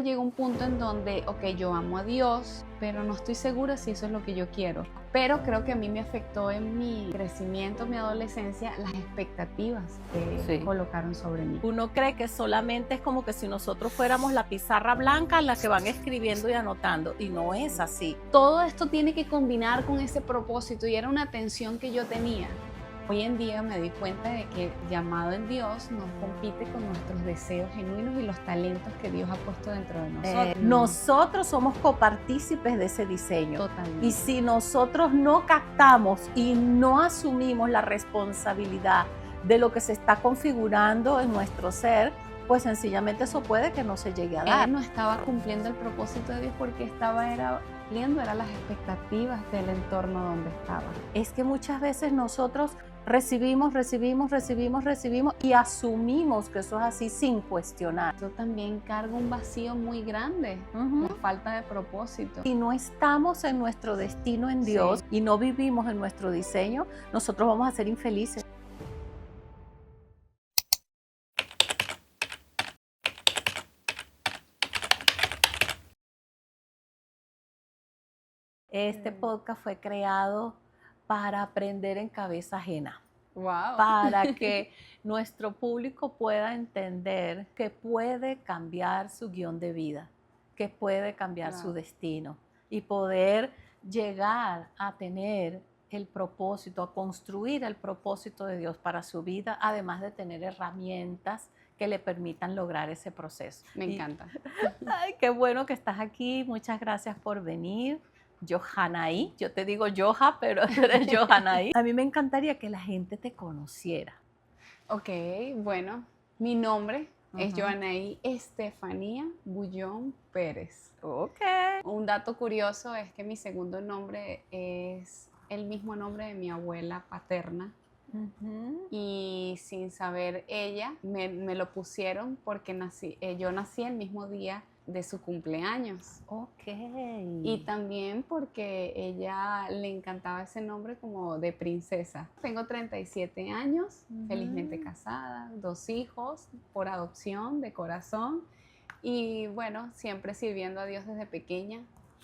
llega un punto en donde, ok, yo amo a Dios, pero no estoy segura si eso es lo que yo quiero. Pero creo que a mí me afectó en mi crecimiento, mi adolescencia, las expectativas que colocaron sobre mí. Uno cree que solamente es como que si nosotros fuéramos la pizarra blanca en la que van escribiendo y anotando, y no es así. Todo esto tiene que combinar con ese propósito y era una tensión que yo tenía. Hoy en día me di cuenta de que el llamado en Dios no compite con nuestros deseos genuinos y los talentos que Dios ha puesto dentro de nosotros. Nosotros somos copartícipes de ese diseño. Totalmente. Y si nosotros no captamos y no asumimos la responsabilidad de lo que se está configurando en nuestro ser, pues sencillamente eso puede que no se llegue a dar. Él no estaba cumpliendo el propósito de Dios porque eran las expectativas del entorno donde estaba. Es que muchas veces nosotros recibimos y asumimos que eso es así sin cuestionar. Eso también carga un vacío muy grande, la falta de propósito. Si no estamos en nuestro destino en Dios y no vivimos en nuestro diseño, nosotros vamos a ser infelices. Este podcast fue creado para aprender en cabeza ajena. Wow. Para que nuestro público pueda entender que puede cambiar su guión de vida, que puede cambiar su destino y poder llegar a tener el propósito, a construir el propósito de Dios para su vida, además de tener herramientas que le permitan lograr ese proceso. Me encanta. Ay, qué bueno que estás aquí. Muchas gracias por venir. Johanaí, yo te digo Joha, pero tú eres Johanaí. A mí me encantaría que la gente te conociera. Ok, bueno, mi nombre es Johanaí Estefanía Bullón Pérez. Ok. Un dato curioso es que mi segundo nombre es el mismo nombre de mi abuela paterna. Y sin saber ella, me lo pusieron porque yo nací el mismo día de su cumpleaños. Ok. Y también porque ella le encantaba ese nombre como de princesa. Tengo 37 años, felizmente casada, 2 hijos por adopción de corazón y bueno, siempre sirviendo a Dios desde pequeña.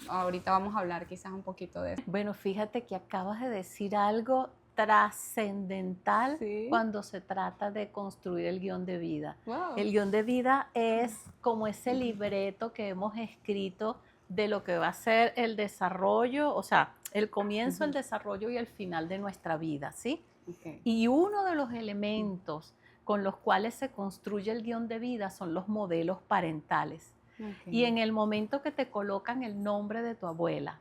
Ahorita vamos a hablar quizás un poquito de eso. Bueno, fíjate que acabas de decir algo trascendental cuando se trata de construir el guión de vida. Wow. El guión de vida es como ese libreto que hemos escrito de lo que va a ser el desarrollo, o sea, el comienzo, el desarrollo y el final de nuestra vida, ¿sí? Okay. Y uno de los elementos con los cuales se construye el guión de vida son los modelos parentales. Okay. Y en el momento que te colocan el nombre de tu abuela,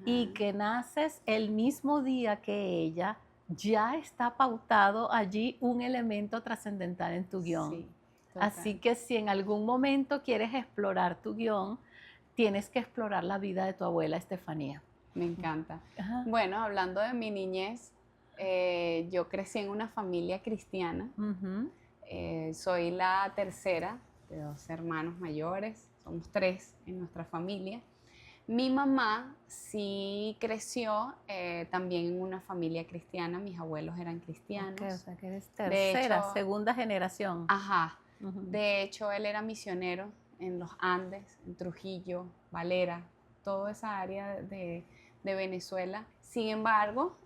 y que naces el mismo día que ella, ya está pautado allí un elemento trascendental en tu guión. Sí, así que si en algún momento quieres explorar tu guión, tienes que explorar la vida de tu abuela Estefanía. Me encanta. Bueno, hablando de mi niñez, yo crecí en una familia cristiana. Soy la tercera de 2 hermanos mayores, somos 3 en nuestra familia. Mi mamá sí creció también en una familia cristiana, mis abuelos eran cristianos. Okay, o sea que eres tercera, segunda generación. Ajá. De hecho, él era misionero en los Andes, en Trujillo, Valera, toda esa área de Venezuela. Sin embargo,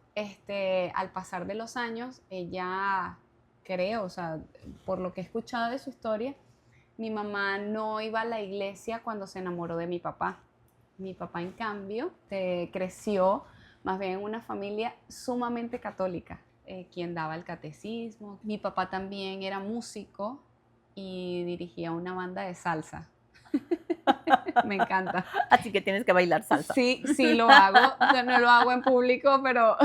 al pasar de los años, ella, creo, o sea, por lo que he escuchado de su historia, mi mamá no iba a la iglesia cuando se enamoró de mi papá. Mi papá, en cambio, creció más bien en una familia sumamente católica, quien daba el catecismo. Mi papá también era músico y dirigía una banda de salsa. Me encanta. Así que tienes que bailar salsa. Sí, sí lo hago. Yo no lo hago en público, pero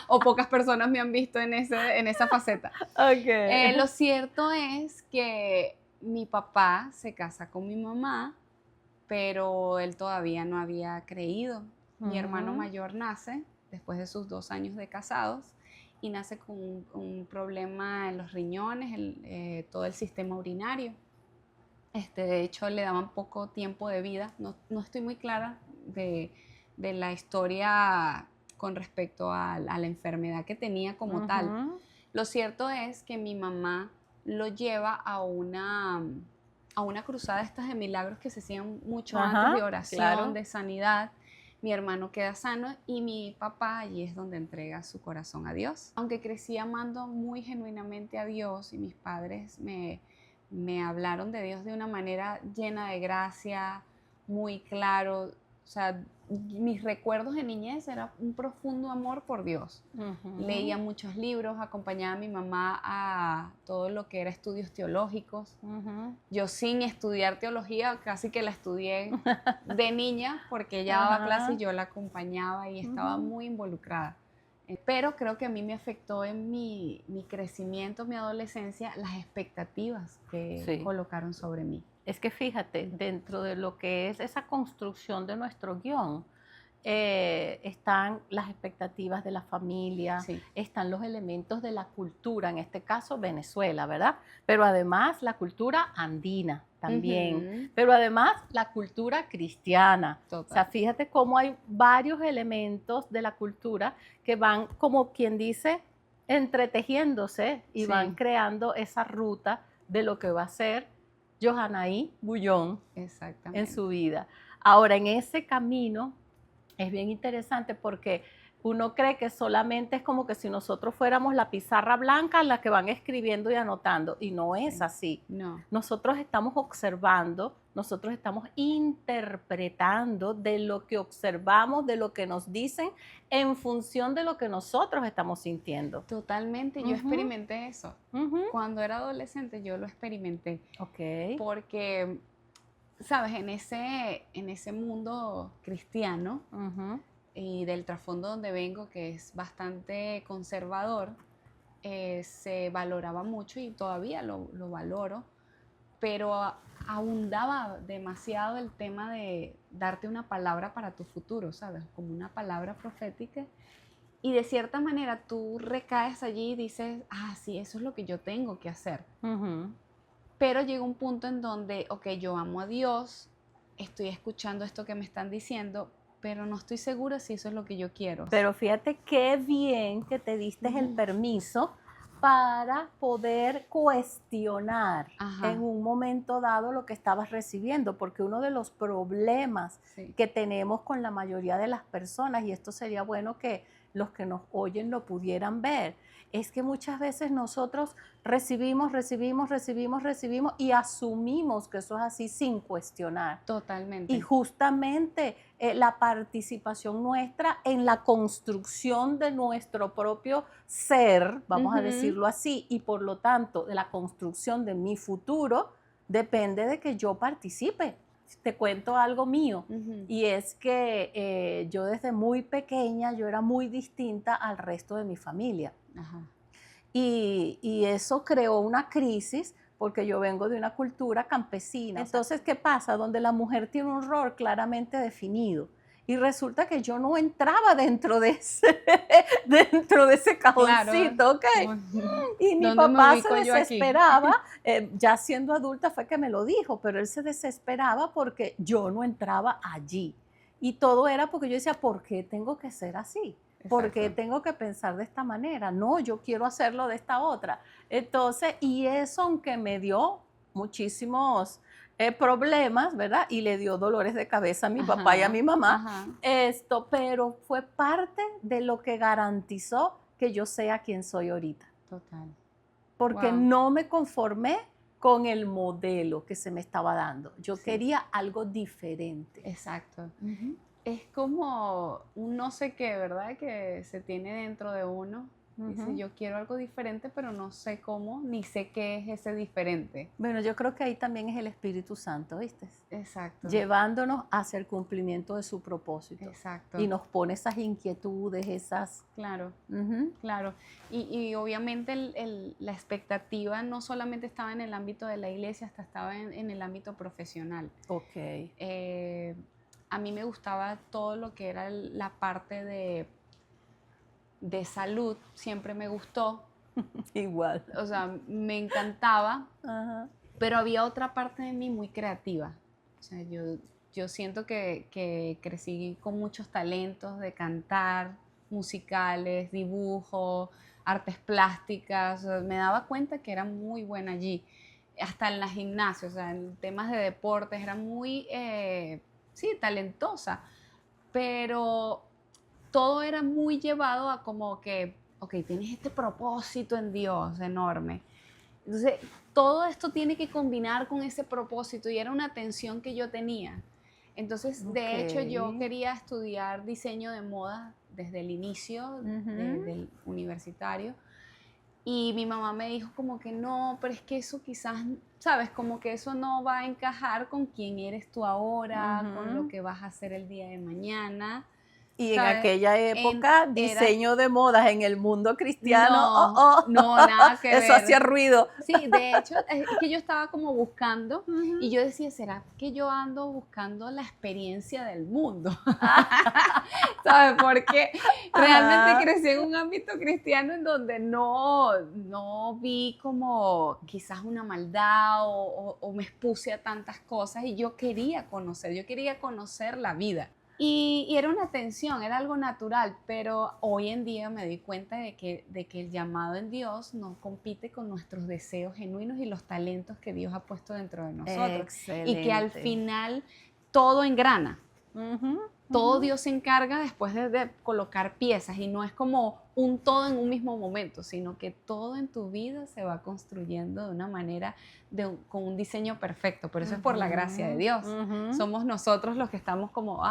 o pocas personas me han visto en esa faceta. Okay. Lo cierto es que mi papá se casa con mi mamá, pero él todavía no había creído. Mi hermano mayor nace después de sus 2 años de casados y nace con un problema en los riñones, todo el sistema urinario. De hecho, le daban poco tiempo de vida. No estoy muy clara de la historia con respecto a la enfermedad que tenía como tal. Lo cierto es que mi mamá lo lleva a a una cruzada estas de milagros que se hacían mucho Ajá, antes, de oración, claro. de sanidad. Mi hermano queda sano y mi papá allí es donde entrega su corazón a Dios. Aunque crecí amando muy genuinamente a Dios y mis padres me hablaron de Dios de una manera llena de gracia, muy claro. O sea, mis recuerdos de niñez era un profundo amor por Dios. Leía muchos libros, acompañaba a mi mamá a todo lo que era estudios teológicos. Yo sin estudiar teología, casi que la estudié de niña porque ella daba clases y yo la acompañaba y estaba muy involucrada. Pero creo que a mí me afectó en mi crecimiento, mi adolescencia, las expectativas que Sí. colocaron sobre mí. Es que fíjate, dentro de lo que es esa construcción de nuestro guión, están las expectativas de la familia, Sí. están los elementos de la cultura, en este caso Venezuela, ¿verdad? Pero además la cultura andina también, pero además la cultura cristiana. Total. O sea, fíjate cómo hay varios elementos de la cultura que van, como quien dice, entretejiéndose y van creando esa ruta de lo que va a ser Yohanaí Bullón en su vida. Ahora, en ese camino es bien interesante porque uno cree que solamente es como que si nosotros fuéramos la pizarra blanca en la que van escribiendo y anotando, y no es así. No. Nosotros estamos observando, nosotros estamos interpretando de lo que observamos, de lo que nos dicen, en función de lo que nosotros estamos sintiendo. Totalmente, yo experimenté eso. Cuando era adolescente yo lo experimenté. Porque, sabes, en ese mundo cristiano y del trasfondo donde vengo, que es bastante conservador, se valoraba mucho y todavía lo valoro, pero abundaba demasiado el tema de darte una palabra para tu futuro, ¿sabes? Como una palabra profética. Y de cierta manera tú recaes allí y dices, sí, eso es lo que yo tengo que hacer. Pero llega un punto en donde, ok, yo amo a Dios, estoy escuchando esto que me están diciendo, pero no estoy segura si eso es lo que yo quiero. Pero fíjate qué bien que te diste el permiso para poder cuestionar en un momento dado lo que estabas recibiendo, porque uno de los problemas que tenemos con la mayoría de las personas, y esto sería bueno que los que nos oyen lo pudieran ver, es que muchas veces nosotros recibimos y asumimos que eso es así sin cuestionar. Totalmente. Y justamente la participación nuestra en la construcción de nuestro propio ser, vamos a decirlo así, y por lo tanto de la construcción de mi futuro, depende de que yo participe. Te cuento algo mío, y es que yo desde muy pequeña, yo era muy distinta al resto de mi familia. Y eso creó una crisis porque yo vengo de una cultura campesina. Entonces, ¿qué pasa? Donde la mujer tiene un rol claramente definido. Y resulta que yo no entraba dentro de ese cajoncito, ¿ok? Y mi papá se desesperaba, ya siendo adulta fue que me lo dijo, pero él se desesperaba porque yo no entraba allí. Y todo era porque yo decía, ¿por qué tengo que ser así? ¿Por qué tengo que pensar de esta manera? No, yo quiero hacerlo de esta otra. Entonces, y eso aunque me dio muchísimos problemas, ¿verdad? Y le dio dolores de cabeza a mi papá y a mi mamá, pero fue parte de lo que garantizó que yo sea quien soy ahorita. Total. Porque no me conformé con el modelo que se me estaba dando. Yo quería algo diferente. Exacto. Es como un no sé qué, ¿verdad? Que se tiene dentro de uno. Dice, yo quiero algo diferente, pero no sé cómo, ni sé qué es ese diferente. Bueno, yo creo que ahí también es el Espíritu Santo, ¿viste? Exacto. Llevándonos hacia el cumplimiento de su propósito. Exacto. Y nos pone esas inquietudes, esas... Claro, claro. Y obviamente la expectativa no solamente estaba en el ámbito de la iglesia, hasta estaba en el ámbito profesional. A mí me gustaba todo lo que era la parte de salud, siempre me gustó. Igual. O sea, me encantaba, pero había otra parte de mí muy creativa. O sea, yo siento que crecí con muchos talentos de cantar, musicales, dibujo, artes plásticas. O sea, me daba cuenta que era muy buena allí. hasta en la gimnasia, o sea, en temas de deportes, era muy, sí, talentosa, pero todo era muy llevado a como que, ok, tienes este propósito en Dios enorme. Entonces, todo esto tiene que combinar con ese propósito y era una tensión que yo tenía. Entonces, de hecho, yo quería estudiar diseño de moda desde el inicio del universitario. Y mi mamá me dijo como que no, pero es que eso quizás, sabes, como que eso no va a encajar con quién eres tú ahora, con lo que vas a hacer el día de mañana. Y en ¿Sabes? aquella época, diseño de modas en el mundo cristiano, No, no, nada que eso ver. hacía ruido. Sí, de hecho, es que yo estaba como buscando y yo decía, ¿será que yo ando buscando la experiencia del mundo? ¿Sabes? Porque realmente crecí en un ámbito cristiano en donde no vi como quizás una maldad o me expuse a tantas cosas y yo quería conocer la vida. Y era una tensión, era algo natural, pero hoy en día me di cuenta de que el llamado en Dios no compite con nuestros deseos genuinos y los talentos que Dios ha puesto dentro de nosotros. Excelente. Y que al final todo engrana. Todo Dios se encarga después de colocar piezas y no es como un todo en un mismo momento, sino que todo en tu vida se va construyendo de una manera, con un diseño perfecto. Por eso es por la gracia de Dios. Somos nosotros los que estamos como,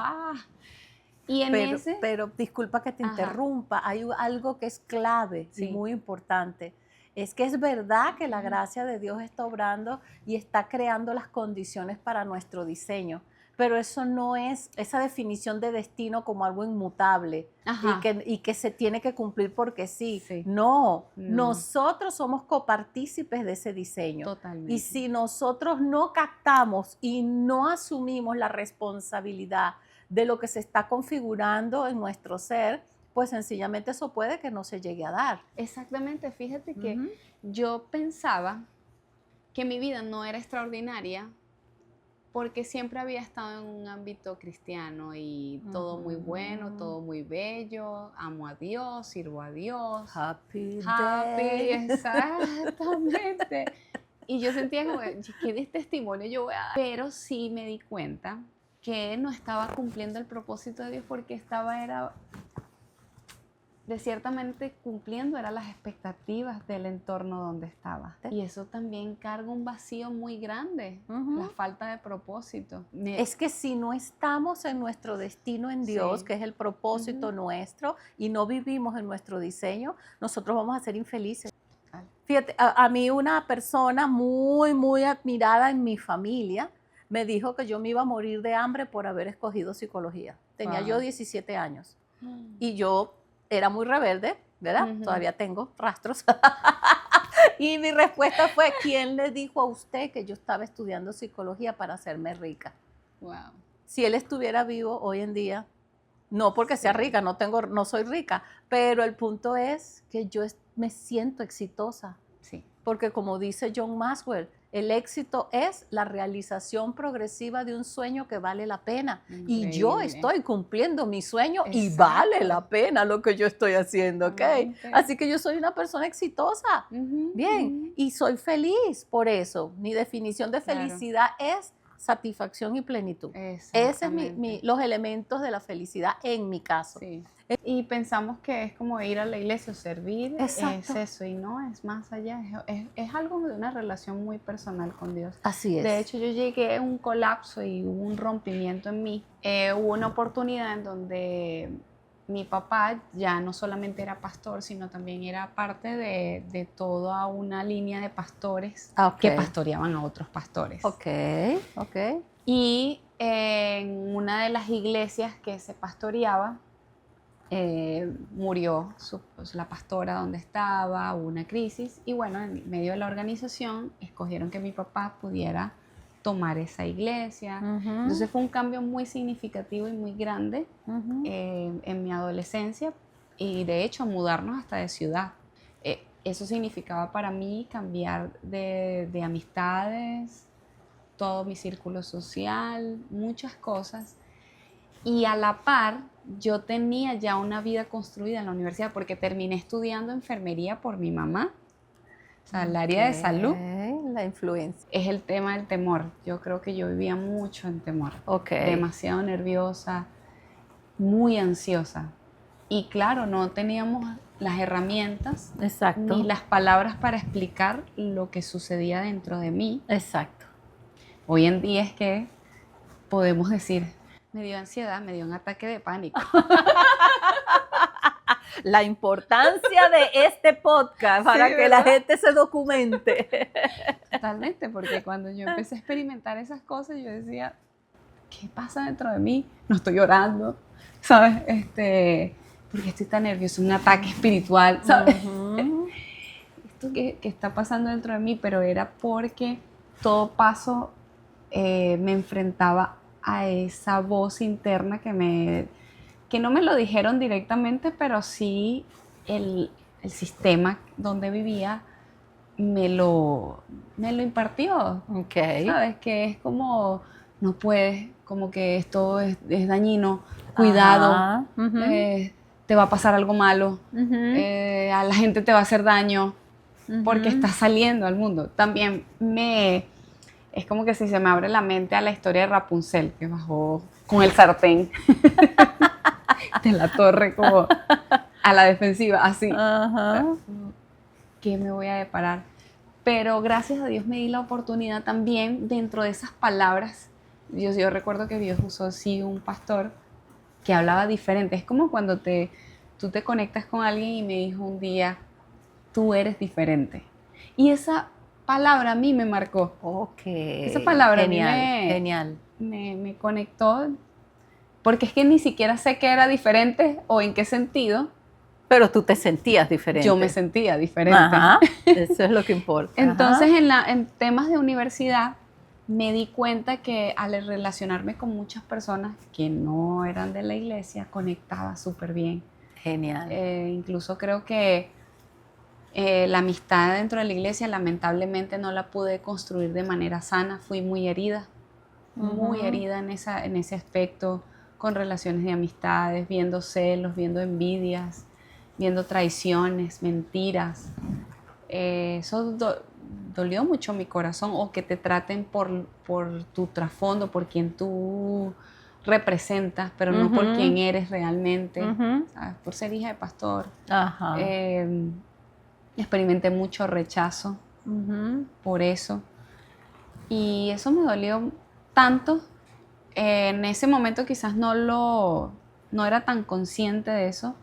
y en pero disculpa que te interrumpa, hay algo que es clave y muy importante. Es que es verdad que la gracia de Dios está obrando y está creando las condiciones para nuestro diseño. Pero eso no es esa definición de destino como algo inmutable y que se tiene que cumplir porque sí. No, nosotros somos copartícipes de ese diseño. Totalmente. Y si nosotros no captamos y no asumimos la responsabilidad de lo que se está configurando en nuestro ser, pues sencillamente eso puede que no se llegue a dar. Exactamente, fíjate que yo pensaba que mi vida no era extraordinaria porque siempre había estado en un ámbito cristiano y todo muy bueno, todo muy bello, amo a Dios, sirvo a Dios. Happy, exactamente. Y yo sentía como, ¿qué testimonio yo voy a dar? Pero sí me di cuenta que no estaba cumpliendo el propósito de Dios porque era de ciertamente cumpliendo eran las expectativas del entorno donde estaba. Y eso también carga un vacío muy grande, la falta de propósito. Es que si no estamos en nuestro destino en Dios, que es el propósito nuestro, y no vivimos en nuestro diseño, nosotros vamos a ser infelices. Fíjate, a mí una persona muy, muy admirada en mi familia me dijo que yo me iba a morir de hambre por haber escogido psicología. Tenía yo 17 años y yo era muy rebelde, ¿verdad? Todavía tengo rastros. Y mi respuesta fue, ¿quién le dijo a usted que yo estaba estudiando psicología para hacerme rica? Wow. Si él estuviera vivo hoy en día, no porque sea rica, no soy rica, pero el punto es que yo me siento exitosa. Sí. Porque como dice John Maxwell, el éxito es la realización progresiva de un sueño que vale la pena. Increíble. Y yo estoy cumpliendo mi sueño. Exacto. Y vale la pena lo que yo estoy haciendo, ¿ok? Así que yo soy una persona exitosa. Bien, y soy feliz por eso. Mi definición de felicidad es satisfacción y plenitud. Ese es los elementos de la felicidad en mi caso. Sí. Y pensamos que es como ir a la iglesia o servir. Exacto. Es eso, y no, es más allá, es algo de una relación muy personal con Dios. Así es. De hecho, yo llegué a un colapso y hubo un rompimiento en mí. Hubo una oportunidad en donde mi papá ya no solamente era pastor, sino también era parte de toda una línea de pastores que pastoreaban a otros pastores. Y en una de las iglesias que se pastoreaba, murió la pastora donde estaba, hubo una crisis y bueno, en medio de la organización escogieron que mi papá pudiera tomar esa iglesia. Entonces fue un cambio muy significativo y muy grande en mi adolescencia y de hecho mudarnos hasta de ciudad. Eso significaba para mí cambiar de amistades, todo mi círculo social, muchas cosas. Y a la par, yo tenía ya una vida construida en la universidad porque terminé estudiando enfermería por mi mamá, o sea, el área de salud. la influencia? Es el tema del temor. Yo creo que yo vivía mucho en temor. Ok. Demasiado nerviosa, muy ansiosa. Y claro, no teníamos las herramientas Exacto. ni las palabras para explicar lo que sucedía dentro de mí. Exacto. Hoy en día es que podemos decir, me dio ansiedad, me dio un ataque de pánico. La importancia de este podcast para Sí, que la ¿verdad? gente se documente. Totalmente, porque cuando yo empecé a experimentar esas cosas, yo decía, ¿qué pasa dentro de mí? No estoy llorando, ¿sabes? ¿Por qué estoy tan nerviosa? Un ataque espiritual, ¿sabes? Ujú. Esto que está pasando dentro de mí, pero era porque todo paso me enfrentaba a esa voz interna que no me lo dijeron directamente, pero sí el sistema donde vivía me lo impartió. Ok. ¿Sabes? Que es como, no puedes, como que esto es dañino, cuidado, Ajá. Ujú. te va a pasar algo malo, Ujú. a la gente te va a hacer daño, porque Ujú. estás saliendo al mundo. También es como que si se me abre la mente a la historia de Rapunzel, que bajó con el sartén de la torre como a la defensiva, así. Ajá. ¿Qué me voy a deparar? Pero gracias a Dios me di la oportunidad también dentro de esas palabras. Yo recuerdo que Dios usó sí un pastor que hablaba diferente. Es como cuando tú te conectas con alguien y me dijo un día, tú eres diferente. Y esa palabra a mí me marcó. Ok. Esa palabra Genial, a mí genial. me conectó, porque es que ni siquiera sé qué era diferente o en qué sentido Pero tú te sentías diferente. yo me sentía diferente. Ajá. Eso es lo que importa. Entonces, Ajá. en temas de universidad, me di cuenta que al relacionarme con muchas personas que no eran de la iglesia, conectaba súper bien. Genial. Incluso creo que la amistad dentro de la iglesia, lamentablemente, no la pude construir de manera sana. Fui muy herida en ese aspecto, con relaciones de amistades, viendo celos, viendo envidias, viendo traiciones, mentiras. Eso dolió mucho mi corazón, o que te traten por tu trasfondo, por quien tú representas, pero no por quien eres realmente, ¿sabes? Por ser hija de pastor. Ajá. Experimenté mucho rechazo por eso, y eso me dolió tanto. En ese momento quizás no era tan consciente de eso,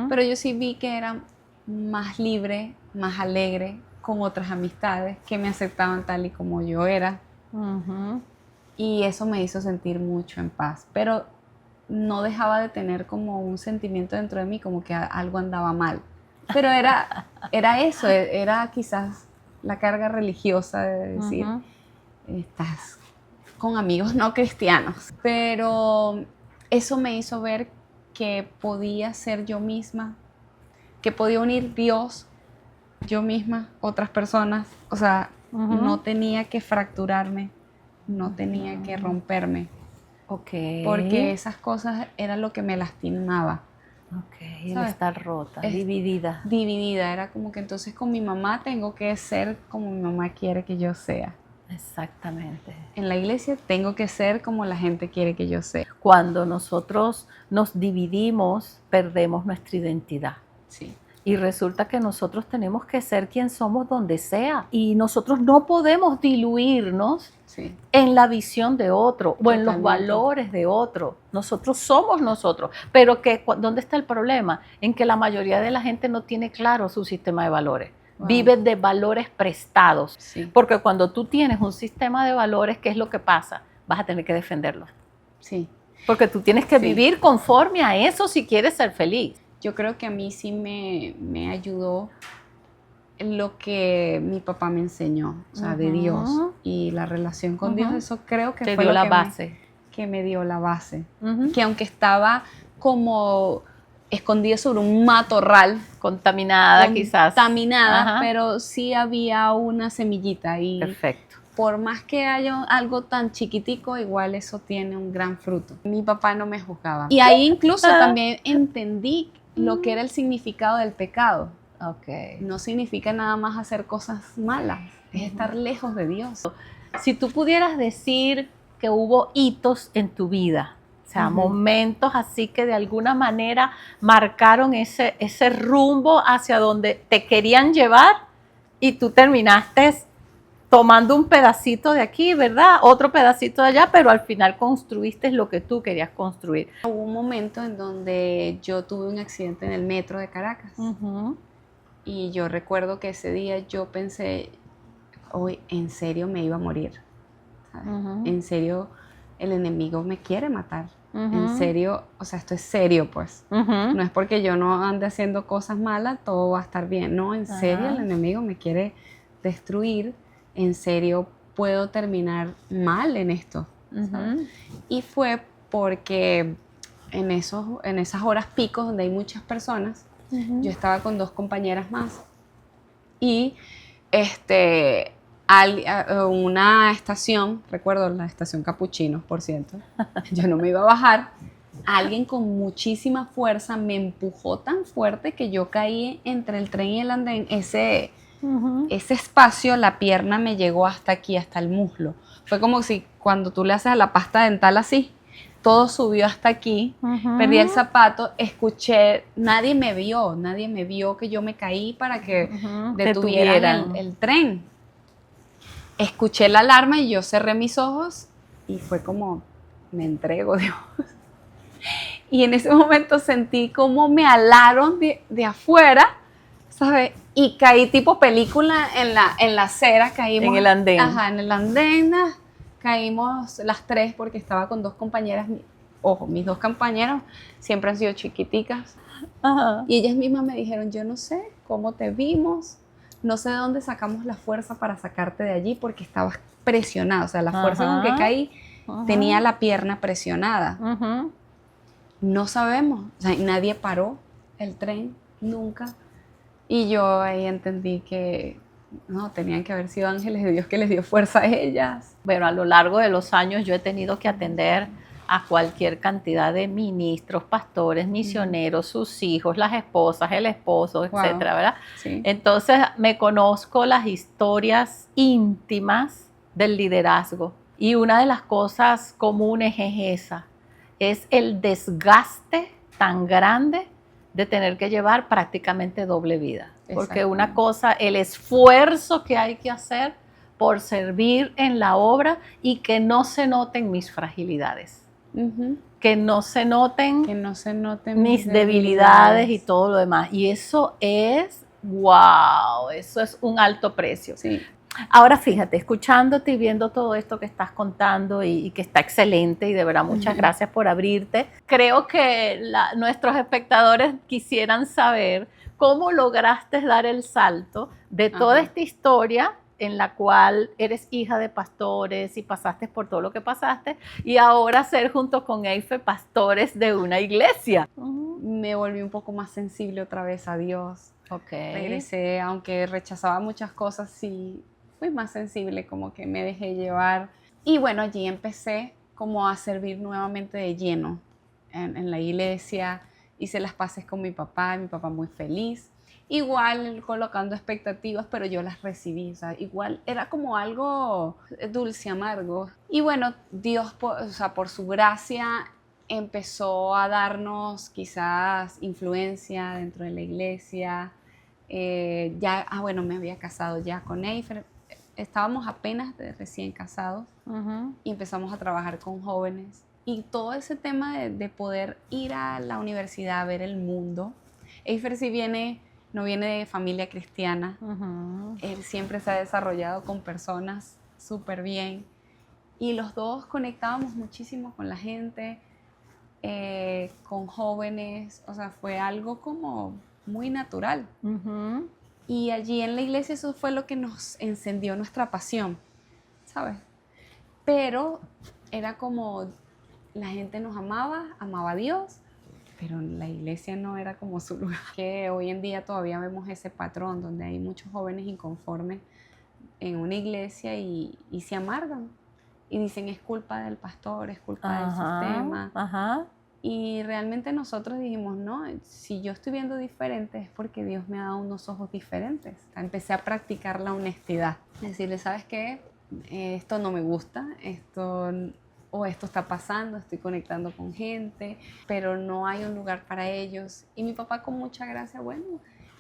pero yo sí vi que era más libre, más alegre con otras amistades que me aceptaban tal y como yo era. Y eso me hizo sentir mucho en paz, pero no dejaba de tener como un sentimiento dentro de mí, como que algo andaba mal. Pero era eso, era quizás la carga religiosa de decir, estás con amigos no cristianos. Pero eso me hizo ver que podía ser yo misma, que podía unir Dios, yo misma, otras personas. O sea, no tenía que fracturarme, no tenía que romperme. Ok. Porque esas cosas era lo que me lastimaba. Ok, el ¿Sabes? estar rota, Es dividida. Dividida, era como que entonces con mi mamá tengo que ser como mi mamá quiere que yo sea. Exactamente. En la iglesia tengo que ser como la gente quiere que yo sea. Cuando nosotros nos dividimos, perdemos nuestra identidad. Sí. Y resulta que nosotros tenemos que ser quien somos donde sea. Y nosotros no podemos diluirnos Sí. en la visión de otro o en los Totalmente. valores de otro. Nosotros somos nosotros. Pero ¿dónde está el problema? En que la mayoría de la gente no tiene claro su sistema de valores. Wow. Vive de valores prestados. Sí. Porque cuando tú tienes un sistema de valores, ¿qué es lo que pasa? Vas a tener que defenderlo. Sí. Porque tú tienes que Sí. vivir conforme a eso si quieres ser feliz. Yo creo que a mí sí me ayudó lo que mi papá me enseñó, o sea, de Dios y la relación con Dios. Eso creo que te fue dio lo la que base. que me dio la base. Que aunque estaba como escondida sobre un matorral, Contaminada quizás. contaminada, Ajá. pero sí había una semillita, y Perfecto. por más que haya algo tan chiquitico, igual eso tiene un gran fruto. Mi papá no me juzgaba. Y ahí incluso también entendí lo que era el significado del pecado. Ok. No significa nada más hacer cosas malas, es estar lejos de Dios. Si tú pudieras decir que hubo hitos en tu vida, o sea, momentos así que de alguna manera marcaron ese rumbo hacia donde te querían llevar y tú terminaste tomando un pedacito de aquí, ¿verdad? Otro pedacito de allá, pero al final construiste lo que tú querías construir. Hubo un momento en donde yo tuve un accidente en el metro de Caracas. Y yo recuerdo que ese día yo pensé, hoy en serio me iba a morir. En serio, el enemigo me quiere matar. En serio, o sea, esto es serio, pues. No es porque yo no ande haciendo cosas malas, todo va a estar bien. No, en serio, el enemigo me quiere destruir. En serio, puedo terminar mal en esto. Y fue porque en esas horas picos donde hay muchas personas, yo estaba con 2 compañeras más. Y una estación, recuerdo la estación Capuchinos, por cierto, yo no me iba a bajar, alguien con muchísima fuerza me empujó tan fuerte que yo caí entre el tren y el andén. Ese espacio, la pierna me llegó hasta aquí, hasta el muslo. Fue como si cuando tú le haces a la pasta dental así, todo subió hasta aquí, perdí el zapato, escuché, nadie me vio que yo me caí para que detuvieran el tren. Escuché la alarma y yo cerré mis ojos y fue como, me entrego, Dios. Y en ese momento sentí como me alaron de afuera, ¿sabes? Y caí tipo película en la acera, caímos. En el andén. Ajá, en el andén. Caímos las 3 porque estaba con 2 compañeras. Ojo, mis 2 compañeras siempre han sido chiquiticas. Y ellas mismas me dijeron, yo no sé cómo te vimos, no sé de dónde sacamos la fuerza para sacarte de allí porque estabas presionada. O sea, la fuerza con que caí tenía la pierna presionada. No sabemos, o sea, nadie paró el tren, nunca. Y yo ahí entendí que no, tenían que haber sido ángeles de Dios que les dio fuerza a ellas. Bueno, a lo largo de los años yo he tenido que atender a cualquier cantidad de ministros, pastores, misioneros, sus hijos, las esposas, el esposo, etcétera, ¿verdad? Sí. Entonces me conozco las historias íntimas del liderazgo y una de las cosas comunes es esa, es el desgaste tan grande de tener que llevar prácticamente doble vida. Porque una cosa, el esfuerzo que hay que hacer por servir en la obra y que no se noten mis fragilidades. Que no se noten mis debilidades y todo lo demás. Y eso es, wow, eso es un alto precio. Sí. Ahora fíjate, escuchándote y viendo todo esto que estás contando y que está excelente y de verdad muchas gracias por abrirte. Creo que nuestros espectadores quisieran saber cómo lograste dar el salto de toda esta historia en la cual eres hija de pastores y pasaste por todo lo que pasaste y ahora ser junto con Eife pastores de una iglesia. Me volví un poco más sensible otra vez a Dios. Regresé, aunque rechazaba muchas cosas, sí fui más sensible, como que me dejé llevar. Y bueno, allí empecé como a servir nuevamente de lleno en la iglesia. Hice las paces con mi papá muy feliz. Igual colocando expectativas, pero yo las recibí. O sea, igual era como algo dulce, amargo. Y bueno, Dios, por su gracia, empezó a darnos quizás influencia dentro de la iglesia. Bueno, me había casado ya con Eifer. Estábamos apenas recién casados y empezamos a trabajar con jóvenes. Y todo ese tema de poder ir a la universidad a ver el mundo. Eifer no viene de familia cristiana. Él siempre se ha desarrollado con personas súper bien. Y los dos conectábamos muchísimo con la gente, con jóvenes. O sea, fue algo como muy natural. Y allí en la iglesia eso fue lo que nos encendió nuestra pasión, ¿sabes? Pero era como la gente nos amaba a Dios, pero la iglesia no era como su lugar. Que hoy en día todavía vemos ese patrón donde hay muchos jóvenes inconformes en una iglesia y se amargan. Y dicen, es culpa del pastor, es culpa del sistema. Y realmente nosotros dijimos, no, si yo estoy viendo diferente es porque Dios me ha dado unos ojos diferentes. Empecé a practicar la honestidad. Decirle, ¿sabes qué? Esto no me gusta, esto está pasando, estoy conectando con gente, pero no hay un lugar para ellos. Y mi papá con mucha gracia, bueno,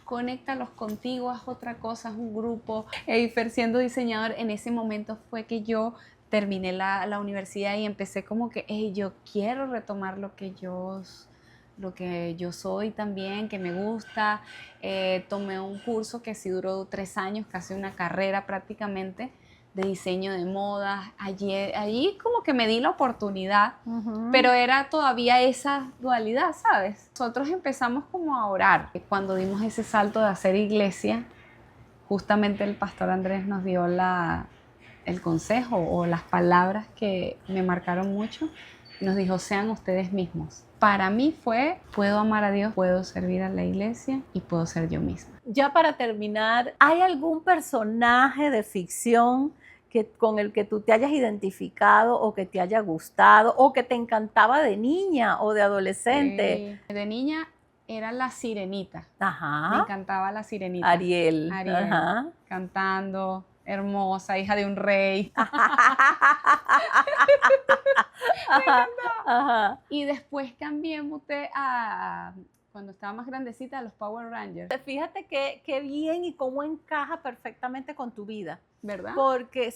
conéctalos contigo, haz otra cosa, haz un grupo. Eifer, siendo diseñador, en ese momento fue que yo terminé la universidad y empecé como que, hey, yo quiero retomar lo que yo soy también, que me gusta. Tomé un curso que sí duró 3 años, casi una carrera prácticamente, de diseño de modas. Allí como que me di la oportunidad, pero era todavía esa dualidad, ¿sabes? Nosotros empezamos como a orar. Cuando dimos ese salto de hacer iglesia, justamente el pastor Andrés nos dio el consejo o las palabras que me marcaron mucho. Nos dijo, sean ustedes mismos. Para mí puedo amar a Dios, puedo servir a la iglesia y puedo ser yo misma. Ya para terminar, ¿hay algún personaje de ficción con el que tú te hayas identificado o que te haya gustado o que te encantaba de niña o de adolescente? De niña era la Sirenita. Ajá. Me encantaba la Sirenita. Ariel. Ajá. Cantando, hermosa, hija de un rey. Ajá. Y después cambié, muté cuando estaba más grandecita, a los Power Rangers. Fíjate qué bien y cómo encaja perfectamente con tu vida. ¿Verdad? Porque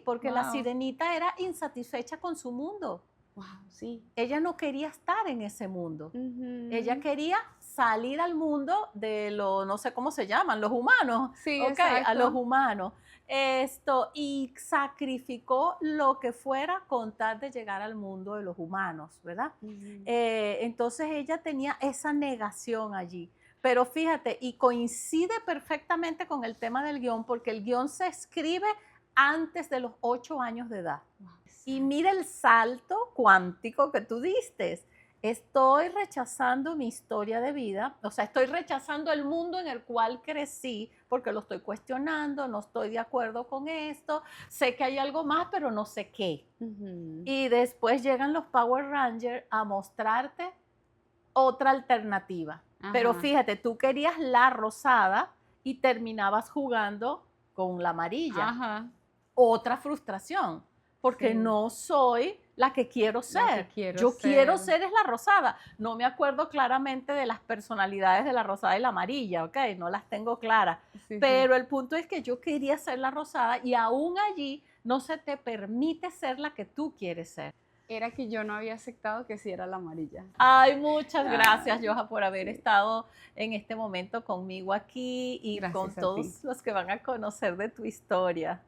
Wow. La Sirenita era insatisfecha con su mundo. Wow, sí. Ella no quería estar en ese mundo. Ella quería salir al mundo de no sé cómo se llaman, los humanos. Sí, a los humanos. Y sacrificó lo que fuera con tal de llegar al mundo de los humanos, ¿verdad? Entonces ella tenía esa negación allí. Pero fíjate, y coincide perfectamente con el tema del guión, porque el guión se escribe antes de los 8 años de edad. Wow. Y mira el salto cuántico que tú diste. Estoy rechazando mi historia de vida, o sea, estoy rechazando el mundo en el cual crecí porque lo estoy cuestionando, no estoy de acuerdo con esto, sé que hay algo más, pero no sé qué. Y después llegan los Power Rangers a mostrarte otra alternativa. Ajá. Pero fíjate, tú querías la rosada y terminabas jugando con la amarilla. Ajá. Otra frustración, porque no soy la que quiero ser. Quiero ser es la rosada. No me acuerdo claramente de las personalidades de la rosada y la amarilla, ¿ok? No las tengo claras. Pero el punto es que yo quería ser la rosada y aún allí no se te permite ser la que tú quieres ser. Era que yo no había aceptado que sí era la amarilla. Ay, muchas gracias, Yoja, por haber estado en este momento conmigo aquí y gracias con todos los que van a conocer de tu historia.